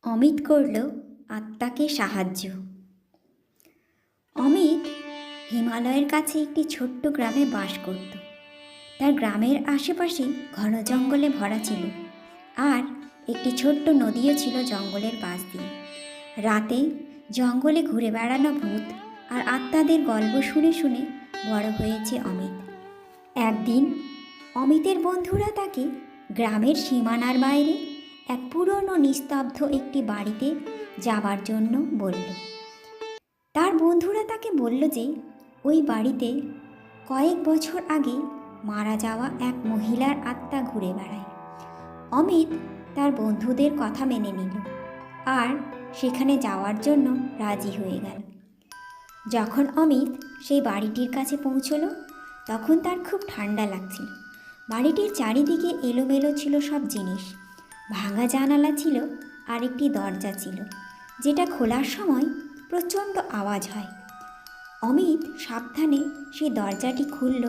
অমিত করল আত্মাকে সাহায্য। অমিত হিমালয়ের কাছে একটি ছোট্ট গ্রামে বাস করত। তার গ্রামের আশেপাশে ঘন জঙ্গলে ভরা ছিল, আর একটি ছোট্ট নদীও ছিল জঙ্গলের পাশ দিয়ে। রাতে জঙ্গলে ঘুরে বেড়ানো ভূত আর আত্মাদের গল্প শুনে শুনে বড় হয়েছে অমিত। একদিন অমিতের বন্ধুরা তাকে গ্রামের সীমানার বাইরে এক পুরনো নিস্তব্ধ একটি বাড়িতে যাবার জন্য বলল। তার বন্ধুরা তাকে বলল যে ওই বাড়িতে কয়েক বছর আগে মারা যাওয়া এক মহিলার আত্মা ঘুরে বেড়ায়। অমিত তার বন্ধুদের কথা মেনে নিল আর সেখানে যাওয়ার জন্য রাজি হয়ে গেল। যখন অমিত সেই বাড়িটির কাছে পৌঁছল, তখন তার খুব ঠান্ডা লাগছিল। বাড়িটির চারিদিকে এলোমেলো ছিল সব জিনিস। ভাঙা জানালা ছিল আর একটি দরজা ছিল, যেটা খোলার সময় প্রচণ্ড আওয়াজ হয়। অমিত সাবধানে সেই দরজাটি খুলল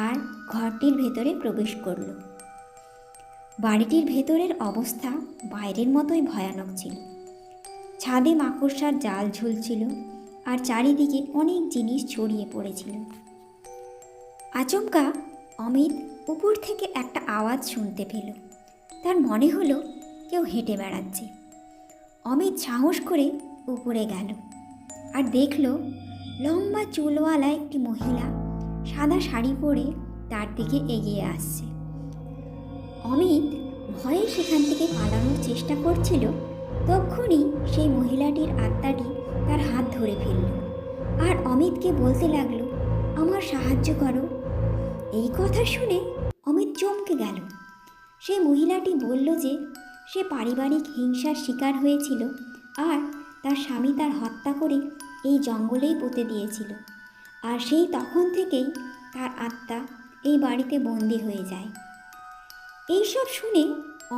আর ঘরটির ভেতরে প্রবেশ করল। বাড়িটির ভেতরের অবস্থা বাইরের মতোই ভয়ানক ছিল। ছাদে মাকড়সার জাল ঝুলছিল আর চারিদিকে অনেক জিনিস ছড়িয়ে পড়েছিল। আচমকা অমিত উপর থেকে একটা আওয়াজ শুনতে পেল। তার মনে হলো কেউ হেঁটে বেড়াচ্ছে। অমিত সাহস করে উপরে গেল আর দেখল লম্বা চুলওয়ালা একটি মহিলা সাদা শাড়ি পরে তার দিকে এগিয়ে আসছে। অমিত ভয়ে সেখান থেকে পালানোর চেষ্টা করছিল। তখনই সেই মহিলাটির আত্মাটি তার হাত ধরে ফেলল আর অমিতকে বলতে লাগলো, আমার সাহায্য করো। এই কথা শুনে অমিত চমকে গেল। সেই মহিলাটি বলল যে সে পারিবারিক হিংসার শিকার হয়েছিল আর তার স্বামী তার হত্যা করে এই জঙ্গলেই পুঁতে দিয়েছিল, আর সেই তখন থেকেই তার আত্মা এই বাড়িতে বন্দি হয়ে যায়। এইসব শুনে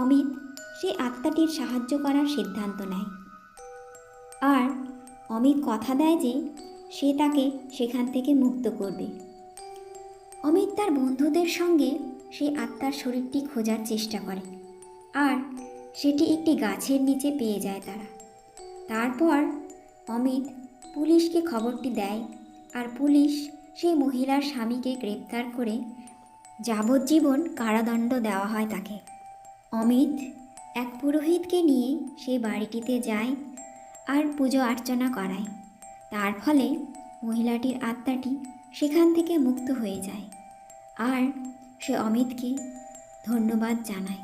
অমিত সেই আত্মাটির সাহায্য করার সিদ্ধান্ত নেয়, আর অমিত কথা দেয় যে সে তাকে সেখান থেকে মুক্ত করবে। অমিত তার বন্ধুদের সঙ্গে সেই আত্মার শরীরটি খোঁজার চেষ্টা করে, আর সেটি একটি গাছের নিচে পেয়ে যায় তারা। তারপর অমিত পুলিশকে খবরটি দেয়, আর পুলিশ সেই মহিলার স্বামীকে গ্রেপ্তার করে যাবজ্জীবন কারাদণ্ড দেওয়া হয় তাকে। অমিত এক পুরোহিতকে নিয়ে সেই বাড়িটিতে যায় আর পুজো অর্চনা করায়। তার ফলে মহিলাটির আত্মাটি সেখান থেকে মুক্ত হয়ে যায়, আর সে অমিতকে ধন্যবাদ জানায়।